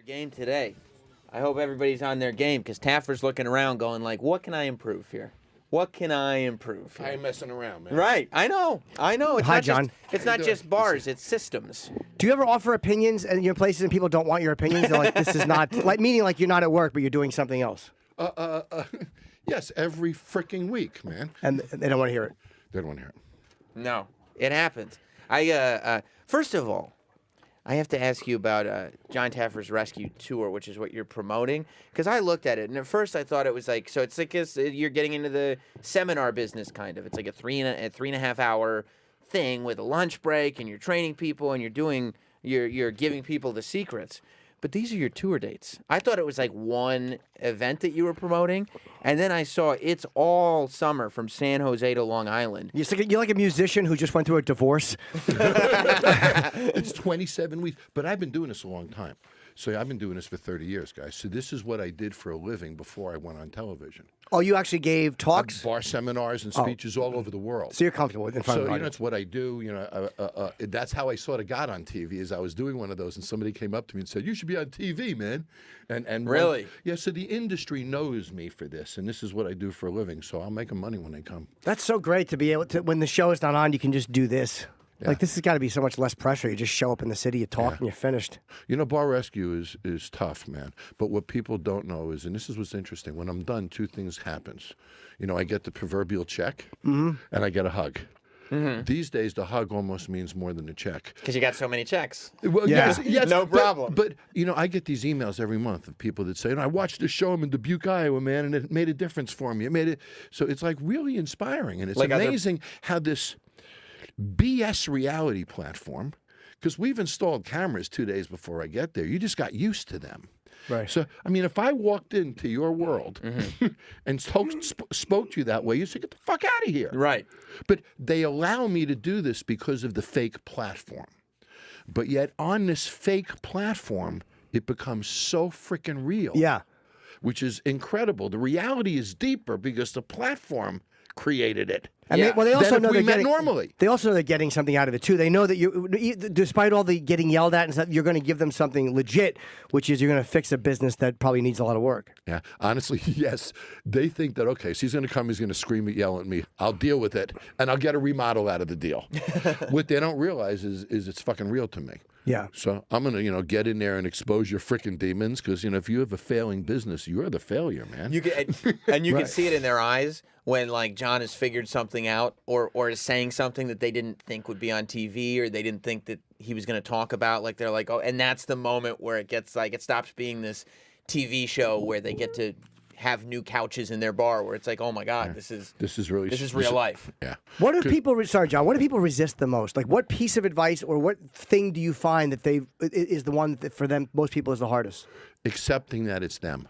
Game today. I hope everybody's on their game because Taffer's looking around going like, what can I improve here? What can I improve here? I ain't messing around, man. Right. I know. It's Hi, not John. It's not just bars. It's systems. Do you ever offer opinions in your places and people don't want your opinions? They're like, this is not, like, meaning like you're not at work, but you're doing something else. Yes, every freaking week, man. And they don't want to hear it. They don't want to hear it. No, it happens. First of all, I have to ask you about Jon Taffer's Rescue Tour, which is what you're promoting. Because I looked at it, and at first I thought it was like, so it's like you're getting into the seminar business, kind of. It's like a three and a half hour thing with a lunch break, and you're training people, and you're giving people the secrets. But these are your tour dates. I thought it was like one event that you were promoting, and then I saw it's all summer from San Jose to Long Island. You're like a musician who just went through a divorce. It's 27 weeks, but I've been doing this a long time. So I've been doing this for 30 years, guys. So this is what I did for a living before I went on television. Oh, you actually gave talks? Bar seminars and speeches all over the world. So you're comfortable in front of the So, audience. it's what I do. That's how I sort of got on TV, is I was doing one of those, and somebody came up to me and said, you should be on TV, man. And Really? Yeah, so the industry knows me for this, and this is what I do for a living, so I'll make them money when they come. That's so great to be able to, when the show is not on, you can just do this. Yeah. Like, this has got to be so much less pressure. You just show up in the city, you talk, and you're finished. Bar rescue is tough, man. But what people don't know is, and this is what's interesting, when I'm done, two things happens. I get the proverbial check, and I get a hug. Mm-hmm. These days, the hug almost means more than a check. Because you got so many checks. Well, Yeah. yes, No problem. But I get these emails every month of people that say, I watched the show in Dubuque, Iowa, man, and it made a difference for me. It made it. So it's like really inspiring, and it's Like amazing how this BS reality platform, because we've installed cameras 2 days before I get there. You just got used to them. Right. So, if I walked into your world and spoke to you that way, you'd say, get the fuck out of here. Right. But they allow me to do this because of the fake platform. But yet on this fake platform, it becomes so freaking real. Yeah. Which is incredible. The reality is deeper because the platform created it. And they also than know if we they're met getting, normally. They also know they're getting something out of it too. They know that despite all the getting yelled at and stuff, you're going to give them something legit, which is you're going to fix a business that probably needs a lot of work. Yeah, honestly, yes. They think that, okay, so he's going to come, he's going to scream and yell at me. I'll deal with it, and I'll get a remodel out of the deal. What they don't realize is it's fucking real to me. Yeah. So I'm going to, get in there and expose your freaking demons because, if you have a failing business, you're the failure, man. You can, and you can see it in their eyes when, like, John has figured something out or is saying something that they didn't think would be on TV or they didn't think that he was going to talk about. Like, they're like, oh, and that's the moment where it gets, like, it stops being this TV show where they get to have new couches in their bar where it's like, oh my God, this is real life. Yeah. What do people? Sorry, John. What do people resist the most? Like, what piece of advice or what thing do you find that is the one that for them, most people, is the hardest? Accepting that it's them.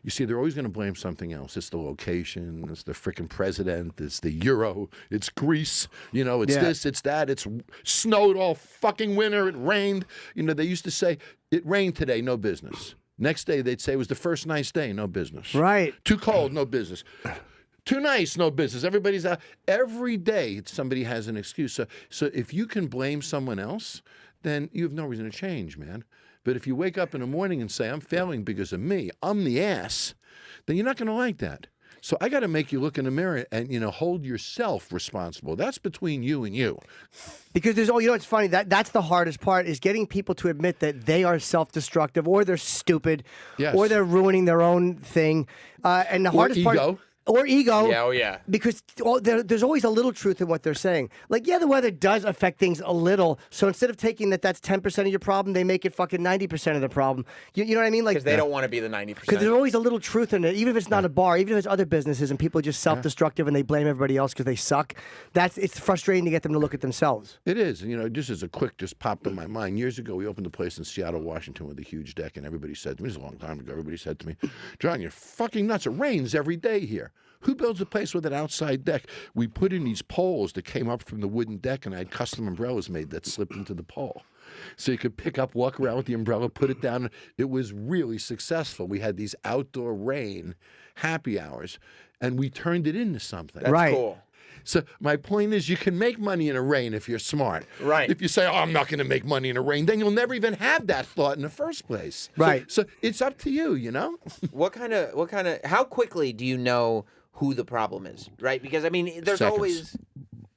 You see, they're always going to blame something else. It's the location, it's the freaking president, it's the euro, it's Greece, it's this, it's that, it's snowed all fucking winter, it rained. They used to say, it rained today, no business. Next day, they'd say it was the first nice day, no business. Right. Too cold, no business. Too nice, no business. Everybody's out. Every day, somebody has an excuse. So if you can blame someone else, then you have no reason to change, man. But if you wake up in the morning and say, I'm failing because of me, I'm the ass, then you're not going to like that. So I got to make you look in the mirror and, hold yourself responsible. That's between you and you. Because it's funny, that's the hardest part is getting people to admit that they are self-destructive or they're stupid or they're ruining their own thing. And the hardest part... Or ego. Yeah, oh yeah. Because there's always a little truth in what they're saying. Like, the weather does affect things a little. So instead of taking that's 10% of your problem, they make it fucking 90% of the problem. You know what I mean? Like, because they don't want to be the 90%. Because there's always a little truth in it. Even if it's not a bar, even if it's other businesses and people are just self-destructive and they blame everybody else because they suck, it's frustrating to get them to look at themselves. It is. Just as a quick, just popped in my mind. Years ago, we opened a place in Seattle, Washington with a huge deck, and everybody said to me, this is a long time ago, everybody said to me, John, you're fucking nuts. It rains every day here. Who builds a place with an outside deck? We put in these poles that came up from the wooden deck, and I had custom umbrellas made that slipped into the pole. So you could pick up, walk around with the umbrella, put it down. It was really successful. We had these outdoor rain happy hours, and we turned it into something. That's cool. So my point is, you can make money in a rain if you're smart. Right. If you say, "Oh, I'm not going to make money in a rain," then you'll never even have that thought in the first place. Right. So it's up to you. You know. How quickly do you know who the problem is? Right. Because I mean, there's Seconds. always.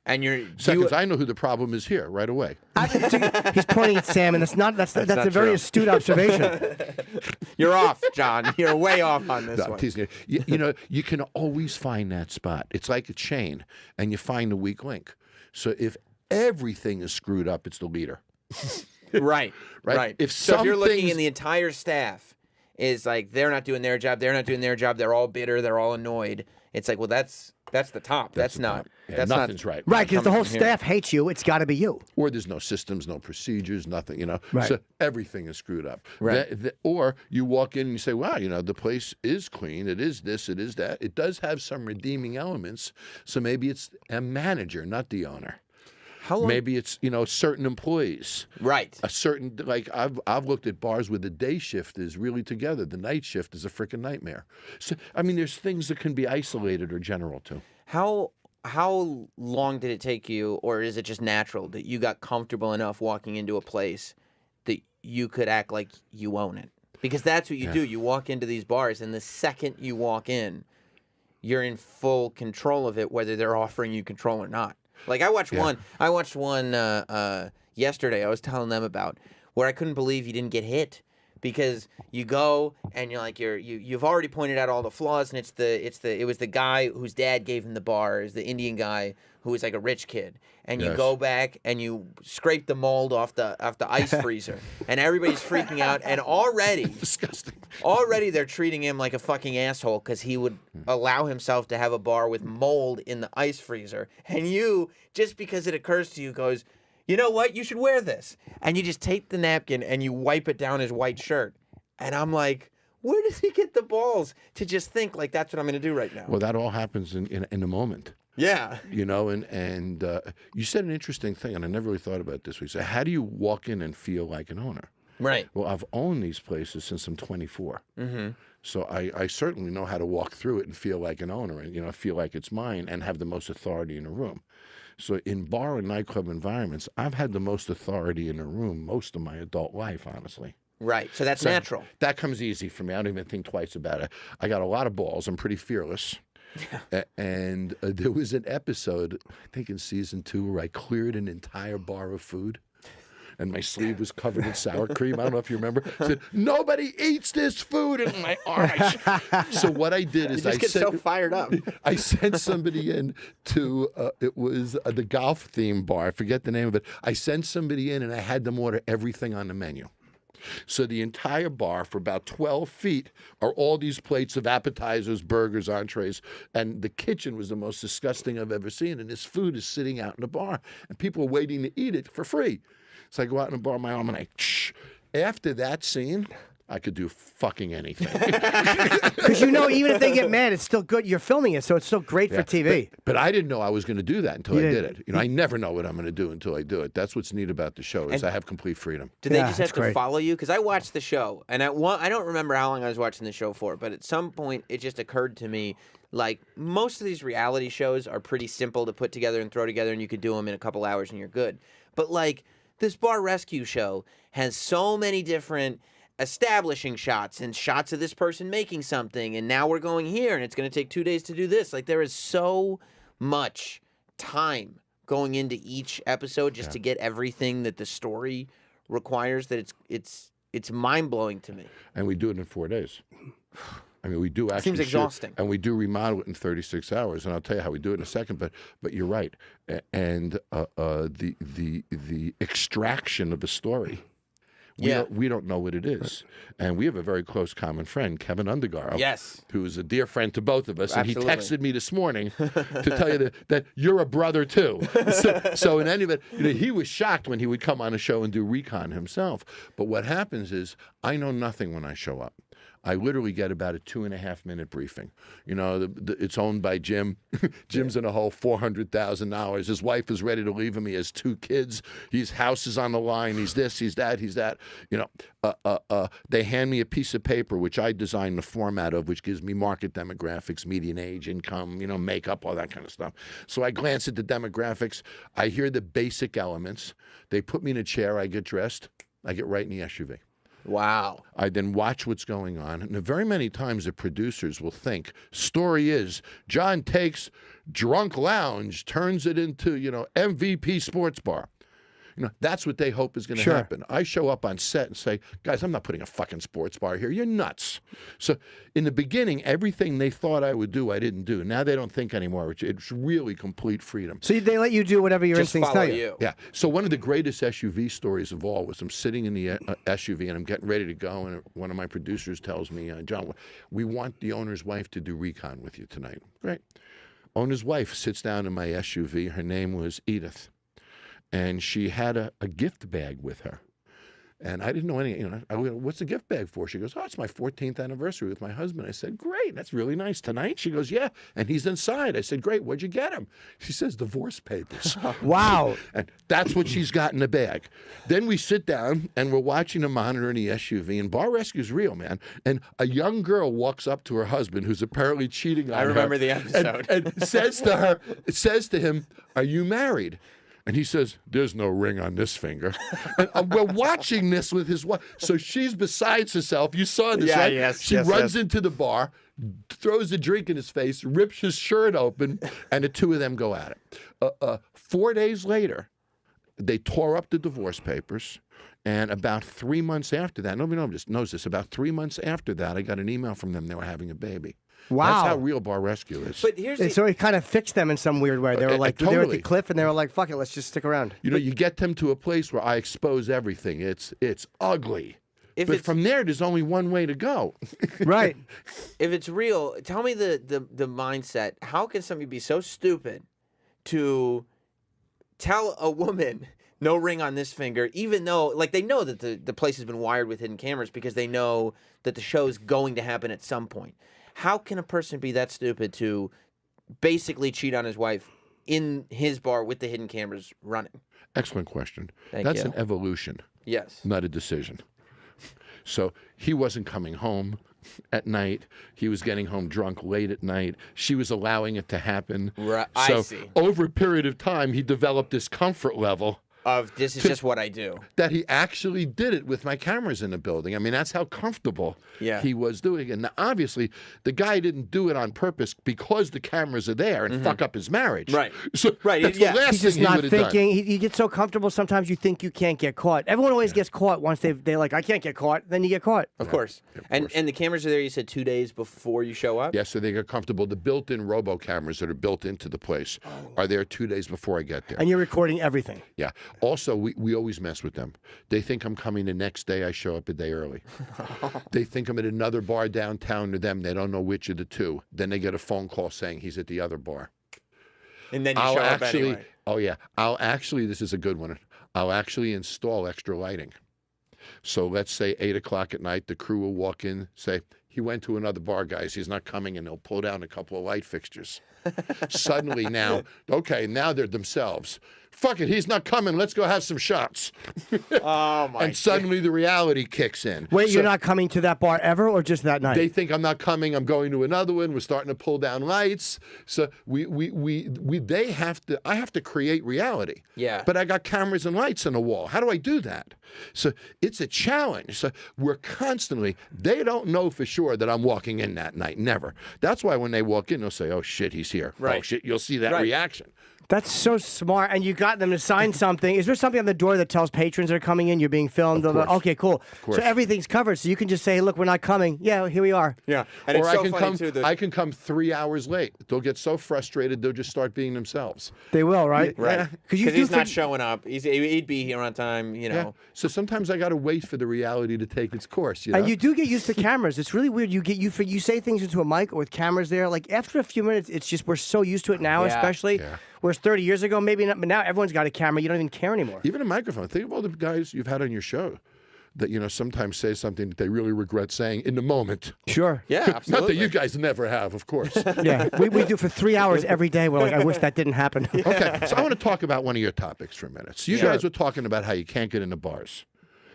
And Seconds. I know who the problem is here right away. He's pointing at Sam, and that's a very astute observation. You're off, John. You're way off on this one. You know, you can always find that spot. It's like a chain, and you find the weak link. So if everything is screwed up, it's the leader. Right. If you're looking in the entire staff is like they're not doing their job, they're all bitter, they're all annoyed. It's like, well, that's the top. That's not. Top. Yeah, that's nothing's not, right. Right, because the whole staff hates you. It's got to be you. Or there's no systems, no procedures, nothing. You know, right. So everything is screwed up. Right. Or you walk in and you say, "Wow, you know, the place is clean. It is this. It is that. It does have some redeeming elements. So maybe it's a manager, not the owner." How long? Maybe it's, you know, certain employees. Right. A certain, like, I've looked at bars where the day shift is really together. The night shift is a freaking nightmare. So, I mean, there's things that can be isolated or general too. How long did it take you, or is it just natural that you got comfortable enough walking into a place that you could act like you own it? Because that's what you do. You walk into these bars, and the second you walk in, you're in full control of it, whether they're offering you control or not. Like I watched one yesterday. I was telling them about where I couldn't believe you didn't get hit because you go and you're like you've already pointed out all the flaws, and it was the guy whose dad gave him the bar, is the Indian guy who was like a rich kid, and you go back and you scrape the mold off the ice freezer, and everybody's freaking out, and already disgusting. Already they're treating him like a fucking asshole because he would allow himself to have a bar with mold in the ice freezer, and you, just because it occurs to you, goes, "You know what? You should wear this," and you just take the napkin and you wipe it down his white shirt, and I'm like, where does he get the balls to just think like that's what I'm going to do right now? Well, that all happens in a moment. Yeah. You know, and you said an interesting thing, and I never really thought about it this way. So how do you walk in and feel like an owner? Right. Well, I've owned these places since I'm 24. Mm-hmm. So I certainly know how to walk through it and feel like an owner and, you know, feel like it's mine and have the most authority in a room. So in bar and nightclub environments, I've had the most authority in a room most of my adult life, honestly. Right. So that's natural. That comes easy for me. I don't even think twice about it. I got a lot of balls. I'm pretty fearless. Yeah. And there was an episode, I think in season 2, where I cleared an entire bar of food. And my sleeve was covered in sour cream. I don't know if you remember. I said, "Nobody eats this food," in my arm. So what I did is you just get so fired up. I sent somebody in to, it was the golf theme bar. I forget the name of it. I sent somebody in and I had them order everything on the menu. So the entire bar for about 12 feet are all these plates of appetizers, burgers, entrees, and the kitchen was the most disgusting I've ever seen. And this food is sitting out in the bar, and people are waiting to eat it for free. So I go out in the bar, my arm, and I, shh. After that scene, I could do fucking anything. Because you know, even if they get mad, it's still good. You're filming it, so it's still great for TV. But I didn't know I was going to do that until I did it. You know, I never know what I'm going to do until I do it. That's what's neat about the show is I have complete freedom. Do they just have to follow you? Because I watched the show, and I don't remember how long I was watching the show for, but at some point it just occurred to me, like, most of these reality shows are pretty simple to put together and throw together, and you could do them in a couple hours and you're good. But, like, this bar rescue show has so many different establishing shots and shots of this person making something, and now we're going here, and it's going to take 2 days to do this. Like, there is so much time going into each episode just to get everything that the story requires that it's mind-blowing to me. And we do it in 4 days. I mean, we do actually. Seems exhausting. And we do remodel it in 36 hours, and I'll tell you how we do it in a second. But you're right, and the extraction of the story. We don't know what it is. And we have a very close common friend, Kevin Undergaro. Yes. Who is a dear friend to both of us. Absolutely. And he texted me this morning to tell you that you're a brother too. So in any event, you know, he was shocked when he would come on a show and do recon himself. But what happens is I know nothing when I show up. I literally get about a 2.5-minute briefing. You know, it's owned by Jim. Jim's in a hole, $400,000. His wife is ready to leave him. He has 2 kids. His house is on the line. He's this, he's that, he's that. You know, they hand me a piece of paper, which I designed the format of, which gives me market demographics, median age, income, you know, makeup, all that kind of stuff. So I glance at the demographics. I hear the basic elements. They put me in a chair. I get dressed. I get right in the SUV. Wow. I then watch what's going on. And very many times the producers will think, story is, Jon takes drunk lounge, turns it into, you know, MVP sports bar. You know, that's what they hope is going to happen. I show up on set and say, guys, I'm not putting a fucking sports bar here. You're nuts. So in the beginning, everything they thought I would do, I didn't do. Now they don't think anymore. It's really complete freedom. So they let you do whatever your instincts tell you. Yeah. So one of the greatest SUV stories of all was I'm sitting in the SUV and I'm getting ready to go, and one of my producers tells me, John, we want the owner's wife to do recon with you tonight. Great. Owner's wife sits down in my SUV. Her name was Edith. And she had a gift bag with her. And I didn't know any, you know, I went, what's the gift bag for? She goes, oh, it's my 14th anniversary with my husband. I said, great, that's really nice. Tonight? She goes, yeah, and he's inside. I said, great, what'd you get him? She says, divorce papers. Wow. And that's what she's got in the bag. Then we sit down, and we're watching a monitor in the SUV, and bar rescue's real, man. And a young girl walks up to her husband, who's apparently cheating on her. I remember the episode. And says to him, are you married? And he says, there's no ring on this finger. And we're watching this with his wife. So she's besides herself. You saw this, right? Yes, she runs into the bar, throws a drink in his face, rips his shirt open, and the two of them go at it. 4 days later, they tore up the divorce papers. And about 3 months after that, nobody knows this, about 3 months after that, I got an email from them. They were having a baby. Wow. That's how real bar rescue is. But here's so it kind of fixed them in some weird way. They were like, they were at the cliff, and they were like, fuck it, let's just stick around. You know, you get them to a place where I expose everything. It's ugly. But from there's only one way to go. Right. If it's real, tell me the mindset. How can somebody be so stupid to tell a woman no ring on this finger, even though, like, they know that the place has been wired with hidden cameras because they know that the show's going to happen at some point. How can a person be that stupid to basically cheat on his wife in his bar with the hidden cameras running? Excellent question. That's an evolution. Yes. Not a decision. So he wasn't coming home at night. He was getting home drunk late at night. She was allowing it to happen. Right. So I see. Over a period of time, he developed this comfort level of this is just what I do. That he actually did it with my cameras in the building. I mean, that's how comfortable he was doing it. And obviously, the guy didn't do it on purpose because the cameras are there and fuck up his marriage. Right. So that's the last He's just thing not he would have thinking. done. He gets so comfortable, sometimes you think you can't get caught. Everyone always gets caught once they're like, I can't get caught. Then you get caught. Of course. And the cameras are there, you said, 2 days before you show up? Yeah, so they get comfortable. The built-in robo cameras that are built into the place are there 2 days before I get there. And you're recording everything. Yeah. Also, we always mess with them. They think I'm coming the next day. I show up a day early. They think I'm at another bar downtown to them. They don't know which of the two. Then they get a phone call saying he's at the other bar. And then you show up anyway. Oh, yeah. This is a good one. I'll actually install extra lighting. So let's say 8 o'clock at night, the crew will walk in, say, he went to another bar, guys. He's not coming, and they'll pull down a couple of light fixtures. Suddenly now they're themselves. Fuck it, he's not coming. Let's go have some shots. Oh, my And suddenly the reality kicks in. Wait, you're not coming to that bar ever or just that night? They think I'm not coming. I'm going to another one. We're starting to pull down lights. So I have to create reality. Yeah. But I got cameras and lights on the wall. How do I do that? So it's a challenge. So we're constantly, they don't know for sure that I'm walking in that night. Never. That's why when they walk in, they'll say, oh, shit, he's here. Right. Oh, shit, you'll see that reaction. That's so smart. And you got them to sign something. Is there something on the door that tells patrons are coming in, you're being filmed? Okay, cool. So everything's covered. So you can just say, hey, look, we're not coming. Yeah, here we are. Yeah. And or I can come 3 hours late. They'll get so frustrated, they'll just start being themselves. They will, right? Right. Because he's not showing up. He'd be here on time, you know. Yeah. So sometimes I got to wait for the reality to take its course. You know? And you do get used to cameras. It's really weird. You say things into a mic with cameras there. Like after a few minutes, it's just we're so used to it now, especially. Yeah. Whereas 30 years ago, maybe not, but now everyone's got a camera. You don't even care anymore. Even a microphone. Think of all the guys you've had on your show. that sometimes say something that they really regret saying in the moment. Sure. Yeah, absolutely. Not that you guys never have, of course. Yeah, we do for 3 hours every day. We're like, I wish that didn't happen. Okay, so I want to talk about one of your topics for a minute. So you guys were talking about how you can't get into bars,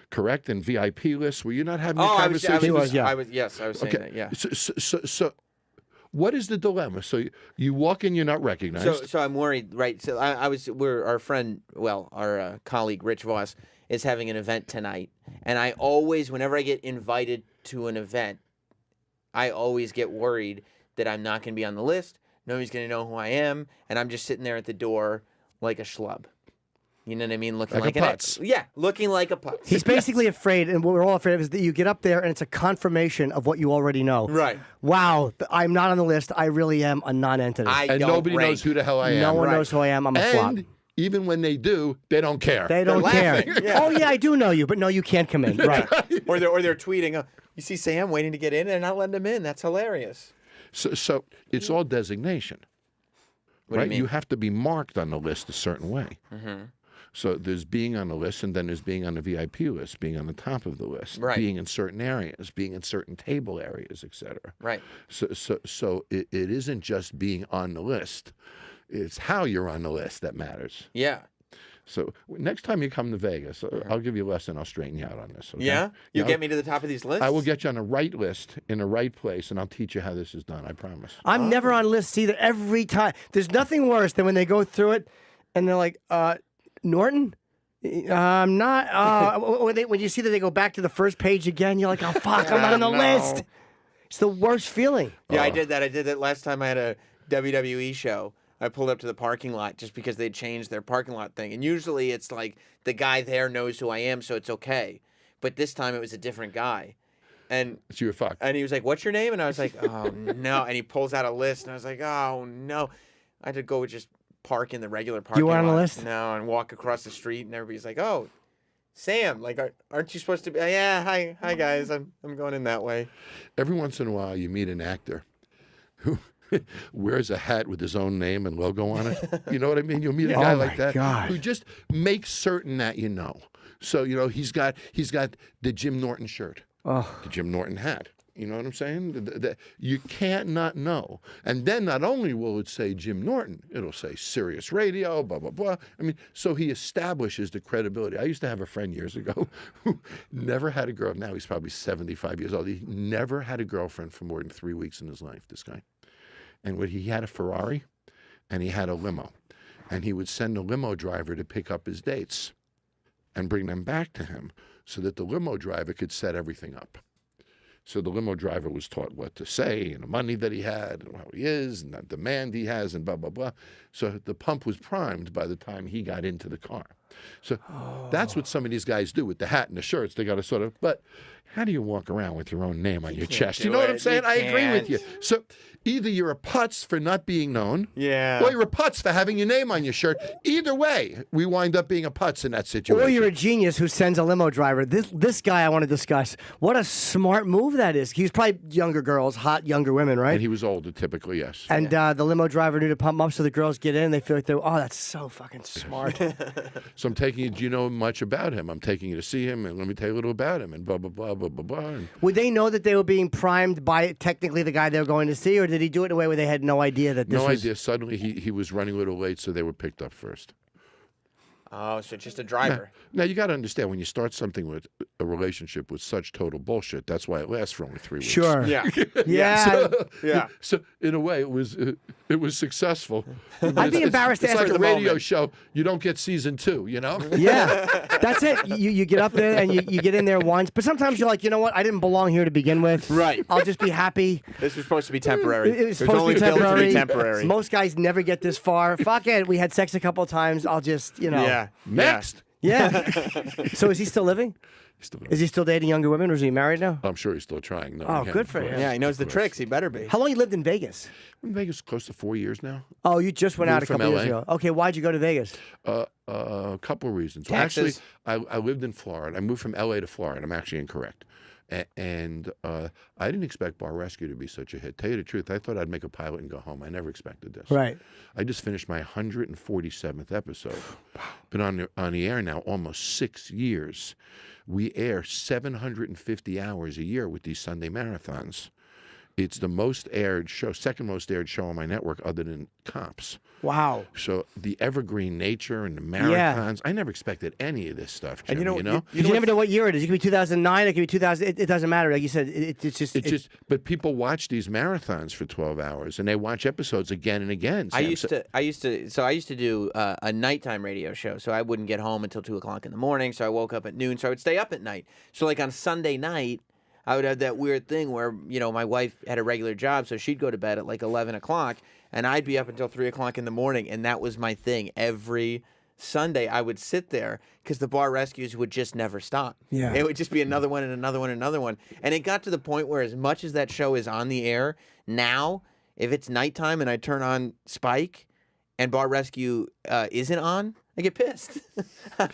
correct? And VIP lists. Were you not having a conversation? I was saying that. Yeah. So what is the dilemma? So you walk in, you're not recognized. So I'm worried, right? So our friend, our colleague Rich Voss is having an event tonight, and I always, whenever I get invited to an event, I always get worried that I'm not going to be on the list. Nobody's going to know who I am, and I'm just sitting there at the door like a schlub. You know what I mean? Looking like a putz. Looking like a putz. He's basically afraid, and what we're all afraid of is that you get up there and it's a confirmation of what you already know. Right. Wow, I'm not on the list. I really am a non-entity. And nobody knows who the hell I am. No one knows who I am. I'm a flop. Even when they do, they don't care. They don't care. Yeah. Oh, yeah, I do know you, but no, you can't come in. Right. Or they're tweeting, you see Sam waiting to get in, and they're not letting him in. That's hilarious. So it's all designation. What right? do you mean? You have to be marked on the list a certain way. Mm-hmm. So there's being on the list, and then there's being on the VIP list, being on the top of the list, being in certain areas, being in certain table areas, etc. Right. So it isn't just being on the list. It's how you're on the list that matters. Yeah. So next time you come to Vegas, I'll give you a lesson. I'll straighten you out on this. Okay? Yeah? You'll get me to the top of these lists? I will get you on the right list in the right place, and I'll teach you how this is done. I promise. I'm never on lists either. Every time. There's nothing worse than when they go through it, and they're like, Norton? I'm not. When you see that they go back to the first page again, you're like, oh, fuck, I'm not on the list. It's the worst feeling. Yeah, I did that. I did that last time I had a WWE show. I pulled up to the parking lot just because they changed their parking lot thing. And usually it's like the guy there knows who I am, so it's okay. But this time it was a different guy. And so you were fucked. And he was like, what's your name? And I was like, oh, no. And he pulls out a list, and I was like, oh, no. I had to go just park in the regular parking lot. You were on the list? No, and walk across the street, and everybody's like, oh, Sam, like, aren't you supposed to be? Yeah, hi guys, I'm going in that way. Every once in a while, you meet an actor who wears a hat with his own name and logo on it. You know what I mean? You'll meet a guy like that who just makes certain that you know. So he's got the Jim Norton shirt, the Jim Norton hat. You know what I'm saying? You can't not know. And then not only will it say Jim Norton, it'll say Sirius Radio, blah, blah, blah. I mean, so he establishes the credibility. I used to have a friend years ago who never had a girl. Now he's probably 75 years old. He never had a girlfriend for more than 3 weeks in his life, this guy. And he had a Ferrari and he had a limo. And he would send a limo driver to pick up his dates and bring them back to him so that the limo driver could set everything up. So the limo driver was taught what to say and the money that he had and how he is and the demand he has and blah, blah, blah. So the pump was primed by the time he got into the car. So that's what some of these guys do with the hat and the shirts. They got to sort of, but how do you walk around with your own name on your chest? You know what I'm saying? I agree with you. So either you're a putz for not being known, or you're a putz for having your name on your shirt. Either way, we wind up being a putz in that situation. Or you're a genius who sends a limo driver. This guy I want to discuss. What a smart move that is. He was probably younger girls, hot younger women, right? And he was older, typically, yes. And the limo driver knew to pump them up so the girls get in and they feel like that's so fucking smart. So I'm taking you, do you know much about him? I'm taking you to see him, and let me tell you a little about him, and blah, blah, blah, blah, blah, blah. And would they know that they were being primed by technically the guy they were going to see, or did he do it in a way where they had no idea that this was... No idea. Suddenly he was running a little late, so they were picked up first. Oh, so just a driver. Now you got to understand, when you start something with a relationship with such total bullshit, that's why it lasts for only 3 weeks. Sure. Yeah. Yeah. So in a way, it was successful. I'd be embarrassed to ask like a radio show. You don't get season 2, you know? Yeah. That's it. You get up there and you get in there once, but sometimes you're like, you know what? I didn't belong here to begin with. Right. I'll just be happy. This was supposed to be temporary. It was supposed to be temporary. Most guys never get this far. Fuck it. We had sex a couple of times. I'll just, Yeah. Next. Yeah. So is he still living? Is he still dating younger women, or is he married now? I'm sure he's still trying. No, oh, good for him. Yeah, he knows the tricks. He better be. How long you lived in Vegas? In Vegas close to 4 years now. Oh, you just went out a couple years ago. Okay, why'd you go to Vegas? A couple of reasons. Taxes? Well, actually, I lived in Florida. I moved from L.A. to Florida. I'm actually incorrect. And I didn't expect Bar Rescue to be such a hit. Tell you the truth, I thought I'd make a pilot and go home. I never expected this. Right. I just finished my 147th episode. Been on the air now almost 6 years. We air 750 hours a year with these Sunday marathons. It's the most aired show, second most aired show on my network other than Cops. Wow. So the evergreen nature and the marathons, I never expected any of this stuff, Jim, and you never know what year it is. It could be 2009, it could be 2000. It doesn't matter. Like you said, it's just. But people watch these marathons for 12 hours, and they watch episodes again and again. Sam. I used to do a nighttime radio show, so I wouldn't get home until 2:00 in the morning. So I woke up at noon, so I would stay up at night. So like on Sunday night, I would have that weird thing where, my wife had a regular job, so she'd go to bed at like 11 o'clock, and I'd be up until 3 o'clock in the morning, and that was my thing. Every Sunday, I would sit there because the Bar Rescues would just never stop. Yeah. It would just be another one and another one and another one. And it got to the point where as much as that show is on the air, now, if it's nighttime and I turn on Spike and Bar Rescue isn't on, I get pissed. I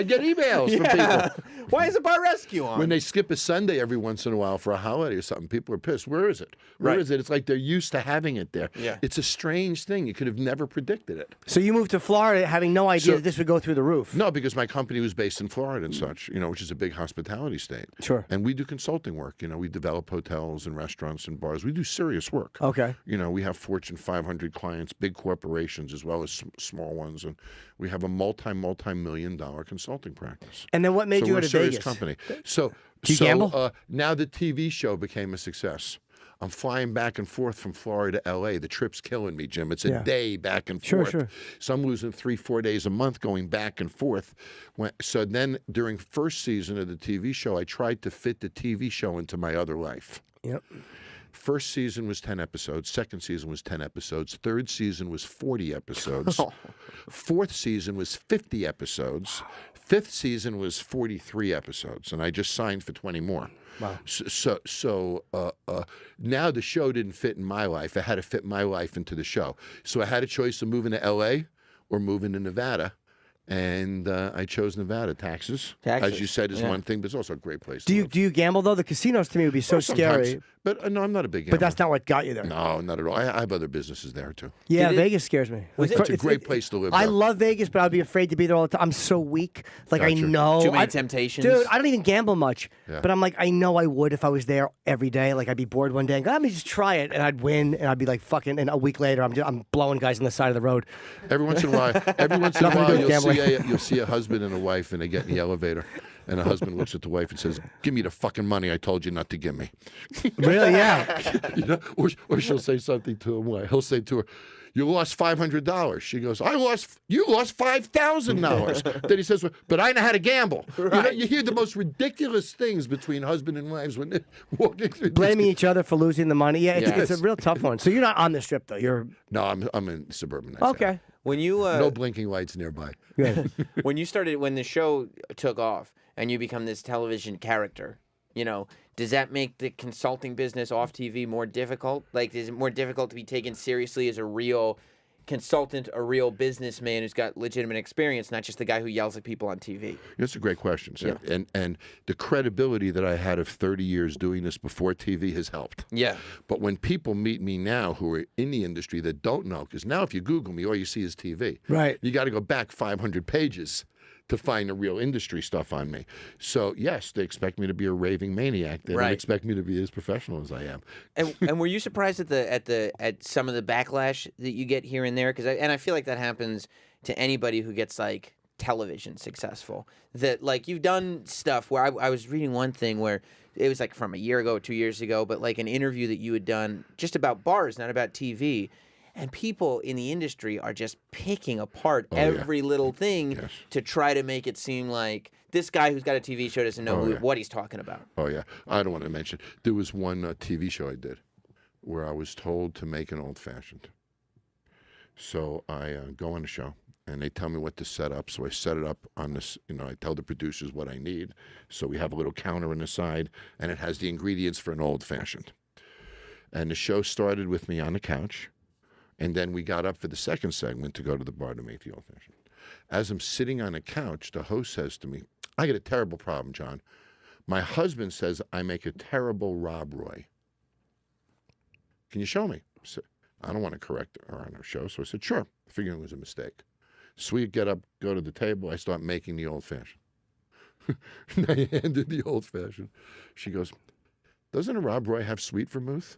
get emails from people. Why is a Bar Rescue on? When they skip a Sunday every once in a while for a holiday or something, people are pissed. Where is it? Where is it? It's like they're used to having it there. Yeah. It's a strange thing. You could have never predicted it. So you moved to Florida having no idea that this would go through the roof. No, because my company was based in Florida and such, which is a big hospitality state. Sure. And we do consulting work. We develop hotels and restaurants and bars. We do serious work. Okay. We have Fortune 500 clients, big corporations as well as small ones, and we have a multi-million-dollar consulting practice. And then what made you go to Vegas? We're a serious company. So gamble? Now the TV show became a success. I'm flying back and forth from Florida to L.A. The trip's killing me, Jim. It's a day back and forth. Sure. So I'm losing 3-4 days a month going back and forth. So then during first season of the TV show, I tried to fit the TV show into my other life. Yep. First season was 10 episodes. Second season was 10 episodes. Third season was 40 episodes. Fourth season was 50 episodes. Fifth season was 43 episodes, and I just signed for 20 more. Wow. So now the show didn't fit in my life. I had to fit my life into the show. So I had a choice of moving to L.A. or moving to Nevada. And I chose Nevada. Taxes, as you said, is one thing, but it's also a great place. Do you gamble though? The casinos to me would be so scary. But no, I'm not a big gambler. But that's not what got you there. No, not at all. I have other businesses there too. Yeah, Vegas scares me. It's a great place to live. I love Vegas, but I'd be afraid to be there all the time. I'm so weak. Like I know too many temptations. Dude, I don't even gamble much. Yeah. But I'm like, I know I would if I was there every day. Like I'd be bored one day and go, let me just try it, and I'd win, and I'd be like fucking. And a week later, I'm blowing guys on the side of the road. Every once in a while, you'll see a husband and a wife, and they get in the elevator. And the husband looks at the wife and says, "Give me the fucking money I told you not to give me." Really? Yeah. Or she'll say something to him. He'll say to her, "You lost $500." She goes, "You lost $5,000." Then he says, "But I know how to gamble." Right. You hear the most ridiculous things between husband and wives when they're walking through. Blaming each other for losing the money. Yeah, it's a real tough one. So you're not on the strip though. No, I'm in suburban. Okay. When you no blinking lights nearby. When the show took off and you become this television character, does that make the consulting business off TV more difficult? Like, is it more difficult to be taken seriously as a real consultant, a real businessman who's got legitimate experience, not just the guy who yells at people on TV? That's a great question, Sam. Yeah. And the credibility that I had of 30 years doing this before TV has helped. Yeah. But when people meet me now who are in the industry that don't know, because now if you Google me, all you see is TV. Right. You got to go back 500 pages to find the real industry stuff on me. So yes, they expect me to be a raving maniac. They don't expect me to be as professional as I am. And were you surprised at some of the backlash that you get here and there? I feel like that happens to anybody who gets like television successful. That like you've done stuff where I was reading one thing where it was like from a year ago, 2 years ago, but like an interview that you had done just about bars, not about TV. And people in the industry are just picking apart every little thing to try to make it seem like this guy who's got a TV show doesn't know what he's talking about. Oh, yeah. I don't want to mention. There was one TV show I did where I was told to make an old-fashioned. So I go on the show, and they tell me what to set up. So I set it up on this, I tell the producers what I need. So we have a little counter on the side, and it has the ingredients for an old-fashioned. And the show started with me on the couch. And then we got up for the second segment to go to the bar to make the old-fashioned. As I'm sitting on a couch, the host says to me, "I got a terrible problem, John. My husband says I make a terrible Rob Roy. Can you show me? So, I don't want to correct her on her show, so I said, sure, figuring it was a mistake. So we get up, go to the table, I start making the old-fashioned. And I handed the old-fashioned. She goes, doesn't a Rob Roy have sweet vermouth?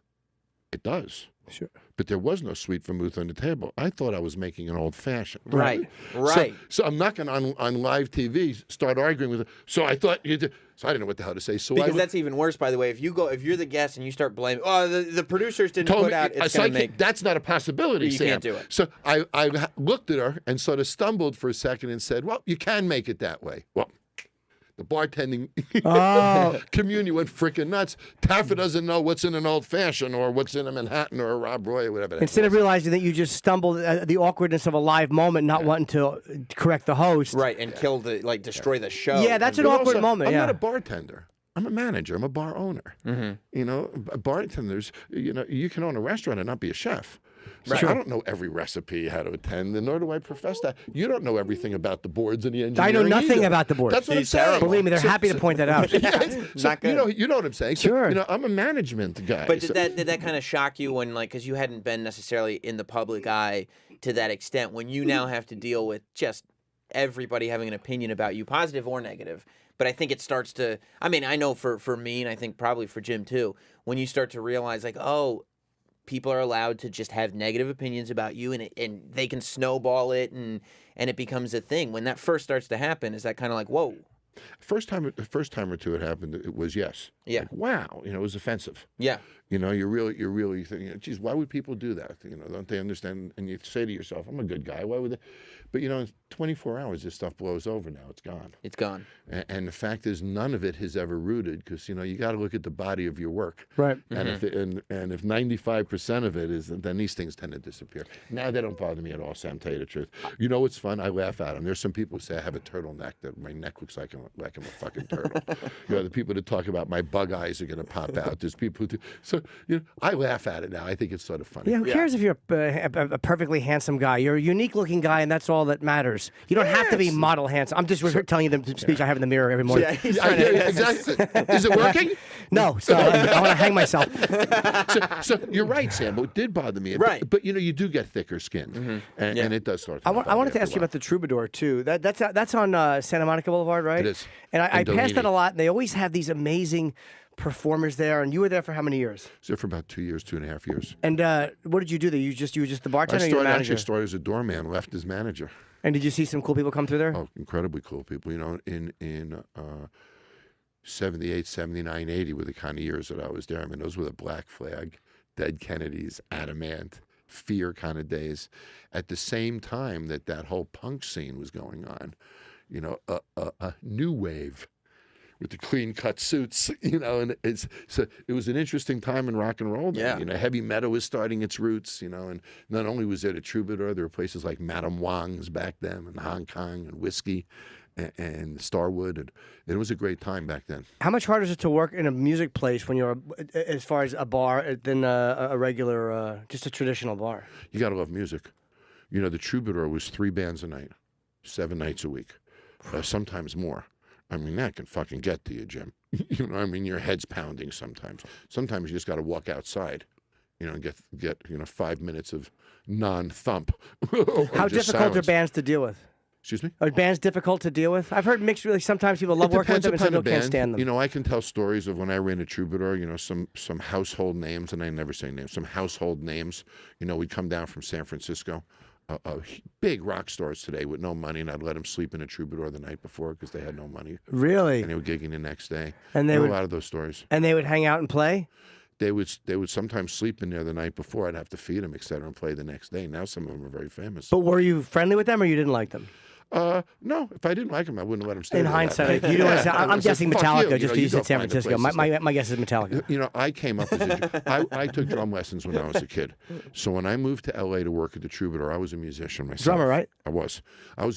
It does. Sure. But there was no sweet vermouth on the table. I thought I was making an old-fashioned. Right. So I'm not going to, on live TV, start arguing with her. So I thought you did. So I didn't know what the hell to say. So because that's even worse, by the way. If you're the guest and you start blaming, the producers didn't put out, it's going to make. That's not a possibility, you Sam. can't do it. So I looked at her and sort of stumbled for a second and said, well, you can make it that way. Well, the bartending community went freaking nuts. Taffer doesn't know what's in an old-fashioned or what's in a Manhattan or a Rob Roy or whatever. Instead of realizing that you just stumbled at the awkwardness of a live moment, not wanting to correct the host. Right, and kill destroy the show. Yeah, that's an awkward moment. I'm not a bartender. I'm a manager. I'm a bar owner. Mm-hmm. You know, bartenders, you can own a restaurant and not be a chef. So I don't know every recipe how to attend, and nor do I profess that. You don't know everything about the boards and the engineering. I know nothing either. about the boards. That's what I'm saying. Believe me, they're happy to point that out. Not good. You know what I'm saying. Sure. So, I'm a management guy. But did that kind of shock you when, because you hadn't been necessarily in the public eye to that extent, when you now have to deal with just everybody having an opinion about you, positive or negative? But I think it starts to, I know for me, and I think probably for Jim too, when you start to realize people are allowed to just have negative opinions about you, and they can snowball it, and it becomes a thing. When that first starts to happen, is that kind of like, whoa? The first time or two it happened, it was yes. Yeah. Like, wow. It was offensive. Yeah. You're really thinking, geez, why would people do that? Don't they understand? And you say to yourself, I'm a good guy. Why would they? But in 24 hours, this stuff blows over now. It's gone. It's gone. And the fact is, none of it has ever rooted, because you got to look at the body of your work. Right. And if 95% of it is, then these things tend to disappear. Now they don't bother me at all, Sam. Tell you the truth. You know what's fun? I laugh at them. There's some people who say I have a turtleneck, that my neck looks like I'm a fucking turtle. The people that talk about my bug eyes are going to pop out. There's people who do. So I laugh at it now. I think it's sort of funny. Yeah. Who cares if you're a perfectly handsome guy? You're a unique looking guy, and that's all that matters. You don't have to be model handsome. I'm just telling you the speech I have in the mirror every morning. Exactly. Is it working? No. So I want to hang myself. So you're right, Sam. But it did bother me. Right. But you do get thicker skin, and it does start. I wanted to ask you about the Troubadour too. That's on Santa Monica Boulevard, right? It is. And I passed that a lot, and they always have these amazing performers there. And you were there for how many years? I was there for about 2 years, 2.5 years. And what did you do there? You were just the bartender. I actually started as a doorman, left as manager. And did you see some cool people come through there? Oh, incredibly cool people. In 78, 79, 80 were the kind of years that I was there. Those were the Black Flag, Dead Kennedys, Adamant, Fear kind of days. At the same time that whole punk scene was going on, a new wave with the clean-cut suits, and it was an interesting time in rock and roll. Yeah. Heavy metal was starting its roots, and not only was there the Troubadour, there were places like Madame Wong's back then, and Hong Kong, and Whiskey, and Starwood, and it was a great time back then. How much harder is it to work in a music place when you're, as far as a bar, than a regular, just a traditional bar? You got to love music. The Troubadour was 3 bands a night, 7 nights a week, sometimes more. That can fucking get to you, Jim. Your head's pounding sometimes. Sometimes you just got to walk outside, and get 5 minutes of non-thump. How difficult are bands to deal with? Excuse me? Are bands difficult to deal with? I've heard mixed. Really, sometimes people love working with them, and some people can't stand them. I can tell stories of when I ran a Troubadour. Some household names, and I never say names. Some household names. We'd come down from San Francisco. Big rock stars today with no money, and I'd let them sleep in a Troubadour the night before because they had no money. Really? And they were gigging the next day. And there were a lot of those stories. And they would hang out and play? They would sometimes sleep in there the night before. I'd have to feed them, et cetera, and play the next day. Now some of them are very famous. But were you friendly with them, or you didn't like them? No. If I didn't like them, I wouldn't let them stay. In hindsight, you don't. I'm guessing Metallica, just because you said San Francisco. My guess is Metallica. I came up as I took drum lessons when I was a kid. So when I moved to L.A. to work at the Troubadour, I was a musician myself. Drummer, right? I was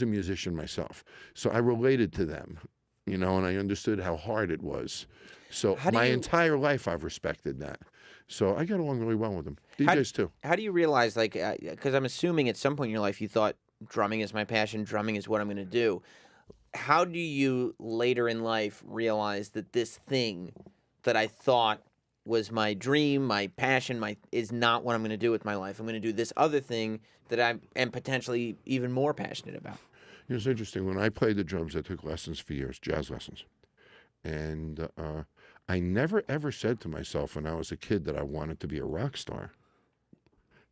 a musician myself. So I related to them, and I understood how hard it was. So my entire life I've respected that. So I got along really well with them. DJs too. How do you realize, because I'm assuming at some point in your life you thought, drumming is my passion, drumming is what I'm going to do. how do you later in life realize that this thing that I thought was my dream, my passion, is not what I'm going to do with my life? I'm going to do this other thing that I am potentially even more passionate about. It's interesting. When I played the drums, I took lessons for years, jazz lessons. And I never, ever said to myself when I was a kid that I wanted to be a rock star.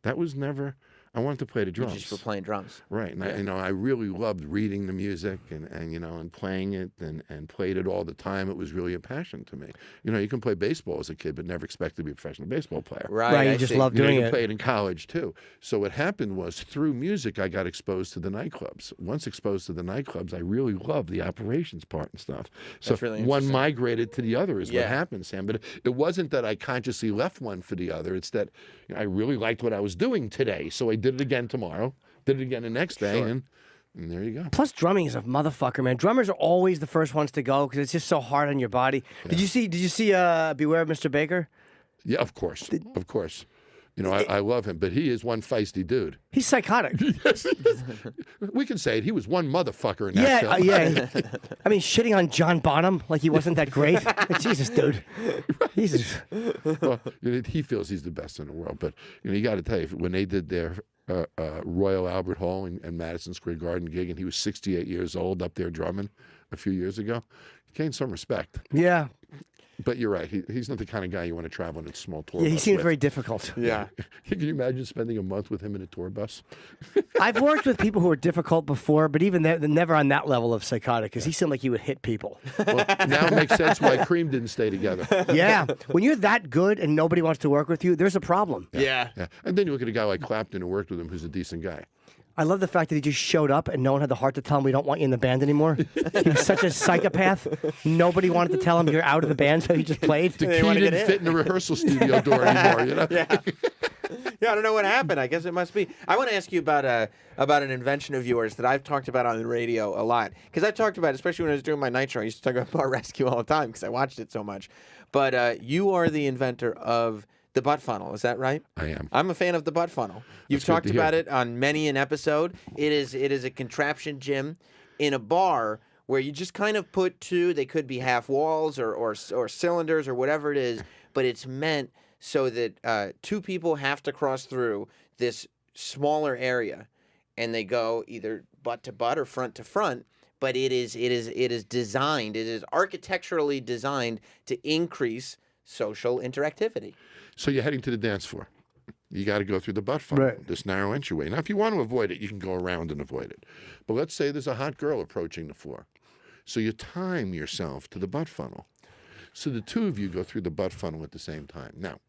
That was never... I wanted to play the drums. Just for playing drums. Right. And I really loved reading the music and playing it and played it all the time. It was really a passion to me. You can play baseball as a kid, but never expect to be a professional baseball player. Right. You just love doing it. You played in college, too. So what happened was through music, I got exposed to the nightclubs. Once exposed to the nightclubs, I really loved the operations part and stuff. So really one migrated to the other is what happened, Sam. But it wasn't that I consciously left one for the other. It's that I really liked what I was doing today. So I did it again tomorrow, did it again the next day, and there you go. Plus, drumming is a motherfucker, man. Drummers are always the first ones to go because it's just so hard on your body. Yeah. Did you see Beware of Mr. Baker? Yeah, of course. Of course. I love him, but he is one feisty dude. He's psychotic. Yes, we can say it. He was one motherfucker in that film. Yeah. I mean, shitting on John Bonham like he wasn't that great. Jesus, dude. Jesus. Well, he feels he's the best in the world, but you got to tell you, when they did their Royal Albert Hall and Madison Square Garden gig, and he was 68 years old up there drumming a few years ago, he gained some respect. Yeah. But you're right. He's not the kind of guy you want to travel in a small tour bus. Yeah, he seems with. very difficult. Yeah. Can you imagine spending a month with him in a tour bus? I've worked with people who are difficult before, but even they're never on that level of psychotic because he seemed like he would hit people. Well, now it makes sense why Cream didn't stay together. Yeah. When you're that good and nobody wants to work with you, there's a problem. Yeah. And then you look at a guy like Clapton who worked with him who's a decent guy. I love the fact that he just showed up and no one had the heart to tell him we don't want you in the band anymore. He was such a psychopath. Nobody wanted to tell him you're out of the band, so he just played. The key didn't fit in the rehearsal studio door anymore, Yeah. I don't know what happened. I guess it must be. I want to ask you about an invention of yours that I've talked about on the radio a lot. Because I've talked about it, especially when I was doing my night show. I used to talk about Bar Rescue all the time because I watched it so much. But you are the inventor of the butt funnel, is that right? I am. I'm a fan of the butt funnel. You've talked about it on many an episode. It is a contraption, Jim, in a bar where you just kind of put two. They could be half walls or cylinders or whatever it is, but it's meant so that two people have to cross through this smaller area, and they go either butt to butt or front to front. But it is designed. It is architecturally designed to increase social interactivity. So you're heading to the dance floor. You got to go through the butt funnel, this narrow entryway. Now, if you want to avoid it, you can go around and avoid it. But let's say there's a hot girl approaching the floor. So you time yourself to the butt funnel. So the two of you go through the butt funnel at the same time. Now,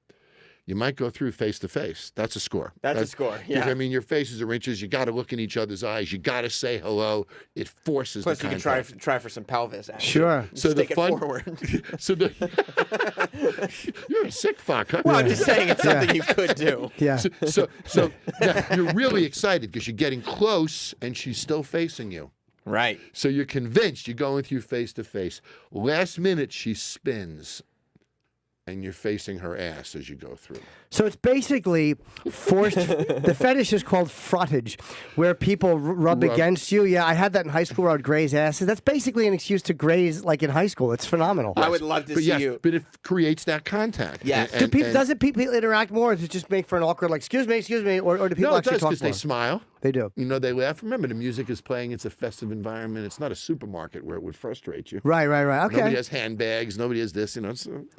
you might go through face to face. That's a score. That's a score, yeah. I mean, your faces are inches. You got to look in each other's eyes. You got to say hello. It forces Plus, the you contact. can try for some pelvis action. Sure. So the take it fun, forward. So you're a sick fuck, huh? Well, I'm just saying it's something you could do. Yeah. So now you're really excited because you're getting close and she's still facing you. Right. So you're convinced you're going through face to face. Last minute, she spins. And you're facing her ass as you go through. So it's basically forced. The fetish is called frottage, where people rub against you. Yeah, I had that in high school where I would graze asses. That's basically an excuse to graze like in high school. It's phenomenal. I would love to see you. But it creates that contact. Yeah. Does it people interact more, or does it just make for an awkward, like, excuse me, or do people actually talk more? because they smile. They do. They laugh. Remember, the music is playing. It's a festive environment. It's not a supermarket where it would frustrate you. Right. Okay. Nobody has handbags. Nobody has this.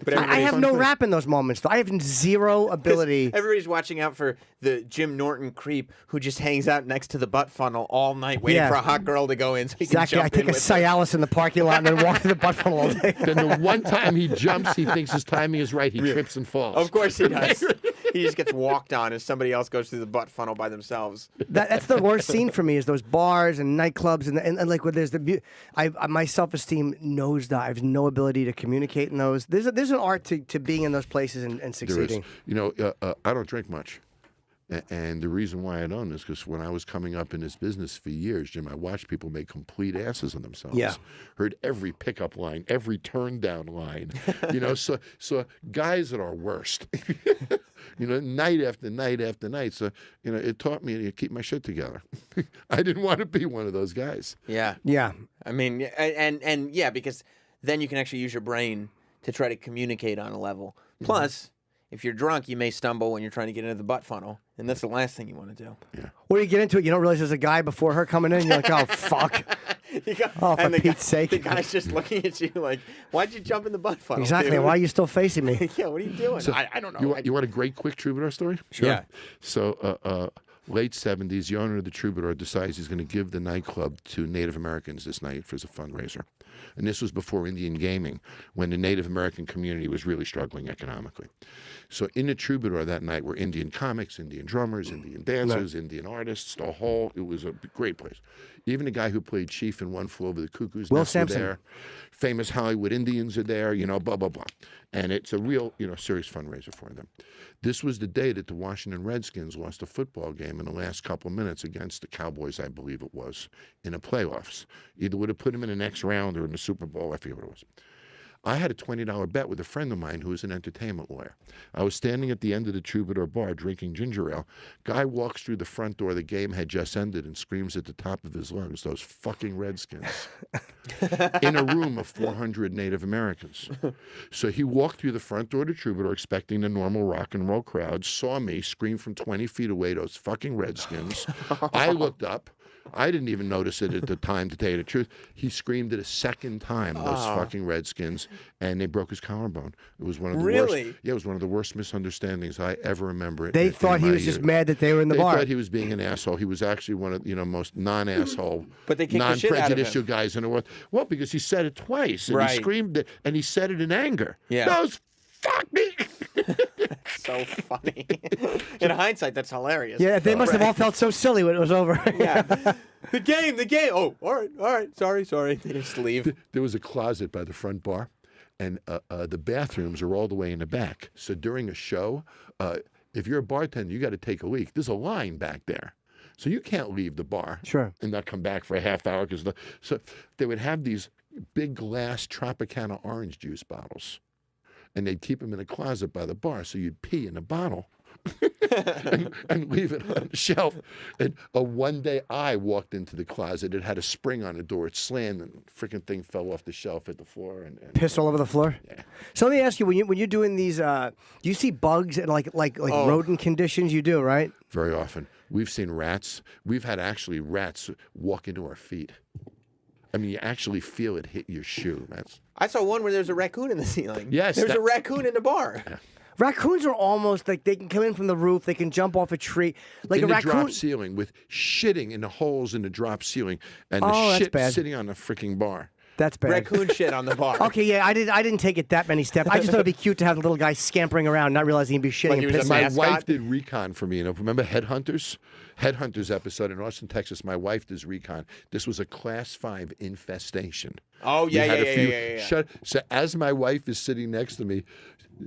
But I have no rap in those moments, though. I have zero ability. Everybody's watching out for the Jim Norton creep who just hangs out next to the butt funnel all night waiting for a hot girl to go in so he can jump I take in a with Cialis in the parking lot and then walk to the butt funnel all day. Then the one time he jumps, he thinks his timing is right. He trips and falls. Of course he does. He just gets walked on as somebody else goes through the butt funnel by themselves. That's the worst scene for me is those bars and nightclubs and like where there's my self-esteem nosedives, no ability to communicate in those. There's an art to being in those places and succeeding. There is. I don't drink much. And the reason why I don't is because when I was coming up in this business for years, Jim, I watched people make complete asses of themselves. Yeah. Heard every pickup line, every turn down line. So guys at our worst. night after night after night. So, it taught me to keep my shit together. I didn't want to be one of those guys. Yeah. Yeah. I mean, and yeah, because then you can actually use your brain to try to communicate on a level. Plus, if you're drunk, you may stumble when you're trying to get into the butt funnel, and that's the last thing you want to do. Yeah. Or you get into it, you don't realize there's a guy before her coming in, and you're like, oh, fuck. Oh, for Pete's sake. The guy's just looking at you like, why'd you jump in the butt funnel? Exactly. Dude? Why are you still facing me? Yeah, what are you doing? So I don't know. You want a great quick troubadour story? Sure. Yeah. So, late 70s, the owner of the Troubadour decides he's going to give the nightclub to Native Americans this night as a fundraiser. And this was before Indian gaming, when the Native American community was really struggling economically. So in the Troubadour that night were Indian comics, Indian drummers, Indian dancers, Indian artists, the whole, it was a great place. Even the guy who played Chief in One Flew Over the Cuckoo's Nest were there. Famous Hollywood Indians are there, blah, blah, blah. And it's a real, serious fundraiser for them. This was the day that the Washington Redskins lost a football game in the last couple of minutes against the Cowboys, I believe it was, in the playoffs. Either would have put them in the next round or in the Super Bowl, I forget what it was. I had a $20 bet with a friend of mine who is an entertainment lawyer. I was standing at the end of the Troubadour bar drinking ginger ale. Guy walks through the front door. The game had just ended and screams at the top of his lungs, "Those fucking Redskins." In a room of 400 Native Americans. So he walked through the front door to Troubadour expecting the normal rock and roll crowd, saw me scream from 20 feet away, "Those fucking Redskins." I looked up. I didn't even notice it at the time, to tell you the truth. He screamed it a second time, "Those fucking Redskins," and they broke his collarbone. It was one of the worst. Yeah, it was one of the worst misunderstandings I ever remember. They thought he was just mad that they were in the bar. They thought he was being an asshole. He was actually one of most non-asshole, but they kicked the shit out of non-prejudicial him. guis in the world. Well, because he said it twice, and he screamed it, and he said it in anger. Yeah. "Those fuck me." So funny. In hindsight, that's hilarious. Yeah, they must have all felt so silly when it was over. Yeah. The game. Oh, all right. Sorry. They just leave. There was a closet by the front bar, and the bathrooms are all the way in the back. So during a show, if you're a bartender, you got to take a leak. There's a line back there. So you can't leave the bar and not come back for a half hour. So they would have these big glass Tropicana orange juice bottles. And they'd keep them in a closet by the bar, so you'd pee in a bottle and leave it on the shelf. And one day I walked into the closet. It had a spring on the door. It slammed, and the freaking thing fell off the shelf at the floor. And piss all over the floor? Yeah. So let me ask you, when you're doing these, do you see bugs and like rodent conditions? You do, right? Very often. We've seen rats. We've had actually rats walk into our feet. I mean, you actually feel it hit your shoe. I saw one where there's a raccoon in the ceiling. Yes. There's a raccoon in the bar. Yeah. Raccoons are almost like they can come in from the roof. They can jump off a tree. Like in a raccoon. The drop ceiling with shitting in the holes in the drop ceiling and the shit sitting on the freaking bar. That's bad. Raccoon shit on the bar. Okay, yeah, I didn't take it that many steps. I just thought it'd be cute to have the little guy scampering around, not realizing he'd be shitting and pissing. My wife did recon for me. Remember Headhunters? Headhunters episode in Austin, Texas. My wife does recon. This was a Class 5 infestation. Oh, yeah. So as my wife is sitting next to me,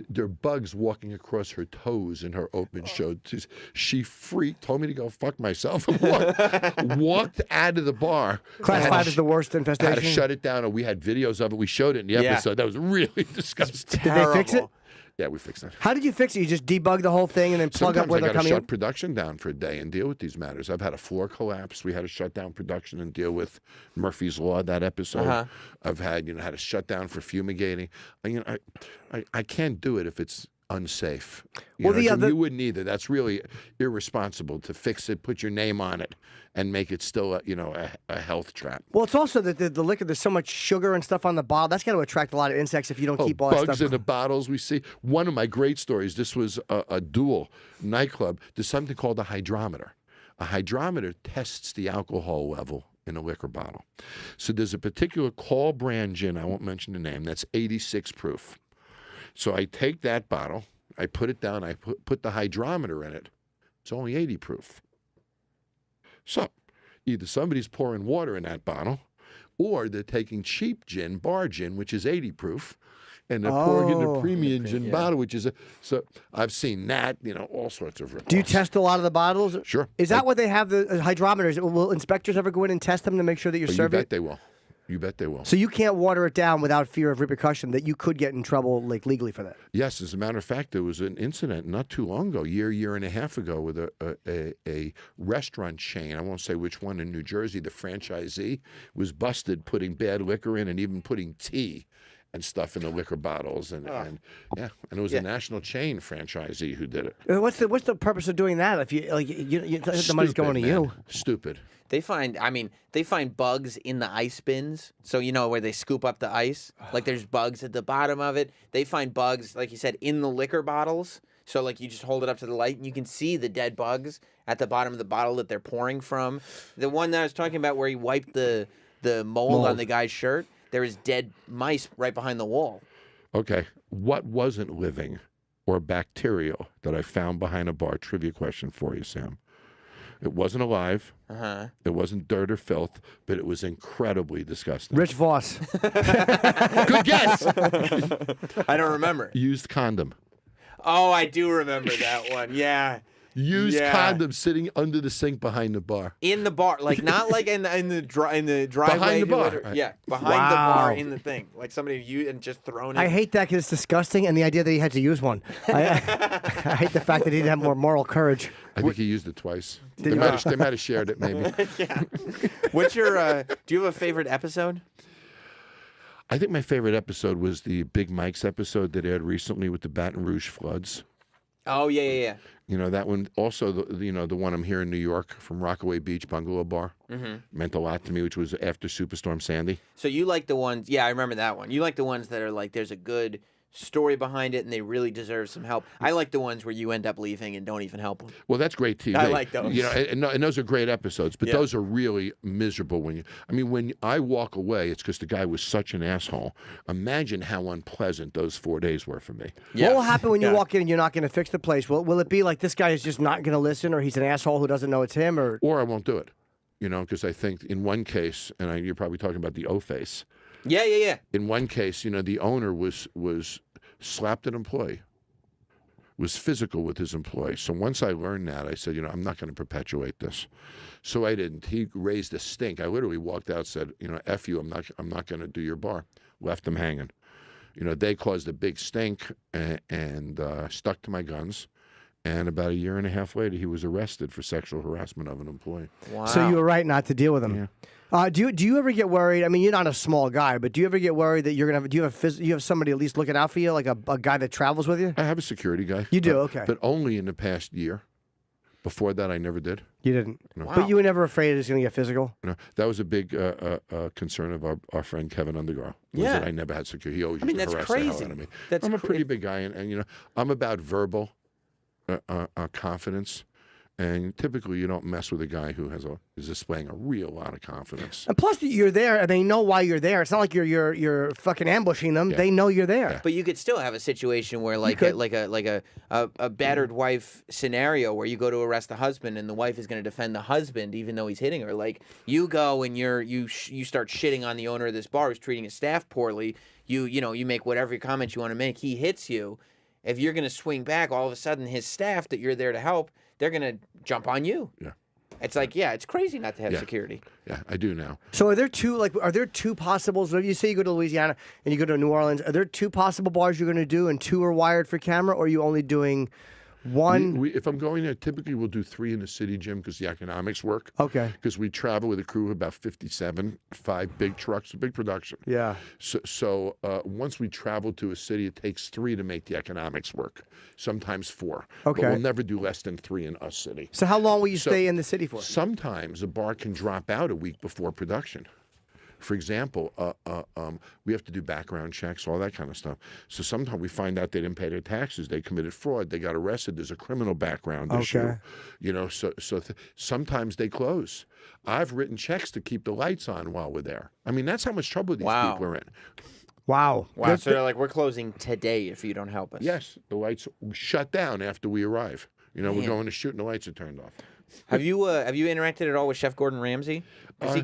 there are bugs walking across her toes in her open show. She freaked, told me to go fuck myself, and walked out of the bar. Class 5 is the worst infestation. I had to shut it down, and we had videos of it. We showed it in the episode. That was really disgusting. Did they fix it? Yeah, we fixed it. How did you fix it? You just debug the whole thing and then plug up where they're coming in? Sometimes I got to shut production down for a day and deal with these matters. I've had a floor collapse. We had to shut down production and deal with Murphy's Law, that episode. I've had, had to shut down for fumigating. I can't do it if it's unsafe. You wouldn't either. That's really irresponsible to fix it, put your name on it, and make it still a health trap. Well, it's also that the liquor, there's so much sugar and stuff on the bottle. That's got to attract a lot of insects if you don't keep all that stuff. Bugs in the bottles we see. One of my great stories, this was a dual nightclub. There's something called a hydrometer. A hydrometer tests the alcohol level in a liquor bottle. So there's a particular Call brand gin, I won't mention the name, that's 86 proof. So I take that bottle, I put it down, I put the hydrometer in it. It's only 80 proof. So either somebody's pouring water in that bottle, or they're taking cheap gin, bar gin, which is 80 proof, and they're pouring in the premium gin bottle, which is so I've seen that, all sorts of ripoffs. Do you test a lot of the bottles? Sure. Is that what they have, the hydrometers? Will inspectors ever go in and test them to make sure that you're serving? You bet they will. You bet they will. So you can't water it down without fear of repercussion that you could get in trouble like legally for that. Yes, as a matter of fact, there was an incident not too long ago, year and a half ago, with a restaurant chain. I won't say which one in New Jersey. The franchisee was busted putting bad liquor in and even putting tea and stuff in the liquor bottles, and it was a national chain franchisee who did it. What's the purpose of doing that? If the money's going to you. Stupid. They find bugs in the ice bins. So, where they scoop up the ice, like there's bugs at the bottom of it. They find bugs, like you said, in the liquor bottles. So, like, you just hold it up to the light and you can see the dead bugs at the bottom of the bottle that they're pouring from. The one that I was talking about where he wiped the mold on the guy's shirt, there was dead mice right behind the wall. Okay. What wasn't living or bacterial that I found behind a bar? Trivia question for you, Sam. It wasn't alive. It wasn't dirt or filth, but it was incredibly disgusting. Rich Voss. Good guess. I don't remember. Used condom. Oh, I do remember that one. Yeah. Used condom sitting under the sink behind the bar. In the bar, like not like in the driveway. Behind the bar. Yeah, behind the bar in the thing, like somebody used and just thrown it. I hate that because it's disgusting, and the idea that he had to use one. I hate the fact that he didn't have more moral courage. I think he used it twice. They might have shared it, maybe. Yeah. What's your? Do you have a favorite episode? I think my favorite episode was the Big Mike's episode that aired recently with the Baton Rouge floods. Oh yeah. That one. Also, the one I'm here in New York from Rockaway Beach Bungalow Bar meant a lot to me, which was after Superstorm Sandy. So you like the ones? Yeah, I remember that one. You like the ones that are like there's a good story behind it and they really deserve some help. I like the ones where you end up leaving and don't even help them. Well, that's great TV. I like those. And those are great episodes, but those are really miserable when I walk away, it's because the guy was such an asshole. Imagine how unpleasant those 4 days were for me. What will happen when you walk in and you're not going to fix the place? Will it be like this guy is just not going to listen, or he's an asshole who doesn't know it's him, or I won't do it, because I think in one case, and you're probably talking about the O-Face. Yeah. In one case, the owner was slapped an employee, was physical with his employee. So once I learned that, I said, I'm not going to perpetuate this. So I didn't. He raised a stink. I literally walked out, said, F you, I'm not going to do your bar. Left him hanging. They caused a big stink and stuck to my guns. And about a year and a half later, he was arrested for sexual harassment of an employee. Wow. So you were right not to deal with him. Yeah. Do you ever get worried? I mean, you're not a small guy, but do you ever get worried that you're gonna have? You have somebody at least looking out for you, like a guy that travels with you? I have a security guy. You do, okay, but only in the past year. Before that, I never did. You didn't. No. Wow. But you were never afraid it's going to get physical. No, that was a big concern of our friend Kevin Undergaro. That I never had security. He always used to harass the hell out of me. I'm a pretty big guy, and I'm about verbal confidence. And typically, you don't mess with a guy who is displaying a real lot of confidence. And plus, you're there, and they know why you're there. It's not like you're fucking ambushing them. Yeah. They know you're there. Yeah. But you could still have a situation where, like a battered wife scenario, where you go to arrest the husband, and the wife is going to defend the husband, even though he's hitting her. Like you go and you start shitting on the owner of this bar who's treating his staff poorly. You make whatever comments you want to make. He hits you. If you're going to swing back, all of a sudden his staff that you're there to help, they're going to jump on you. Yeah. It's like, it's crazy not to have security. Yeah, I do now. So are there two possibles? If you say you go to Louisiana and you go to New Orleans, are there two possible bars you're going to do and two are wired for camera, or are you only doing one? If I'm going there, typically we'll do 3 in the city, Jim, because the economics work. Okay. Because we travel with a crew of about 57, 5 big trucks, a big production. Yeah. So once we travel to a city, it takes 3 to make the economics work. Sometimes 4. Okay. But we'll never do less than 3 in a city. So how long will you stay in the city for? Sometimes a bar can drop out a week before production. For example, we have to do background checks, all that kind of stuff. So sometimes we find out they didn't pay their taxes, they committed fraud, they got arrested, there's a criminal background issue. So sometimes they close. I've written checks to keep the lights on while we're there. I mean, that's how much trouble these people are in. Wow. So they're like, we're closing today if you don't help us. Yes, the lights shut down after we arrive. We're going to shoot and the lights are turned off. Have you interacted at all with Chef Gordon Ramsay? Because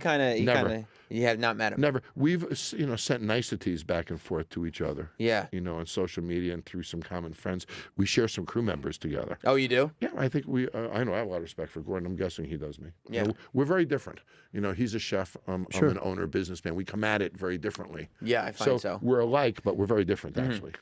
you have not met him. Never. We've sent niceties back and forth to each other. Yeah. On social media and through some common friends. We share some crew members together. Oh, you do? Yeah, I think I know I have a lot of respect for Gordon. I'm guessing he does me. Yeah. We're very different. He's a chef. I'm an owner, businessman. We come at it very differently. Yeah, I find so. We're alike, but we're very different, actually.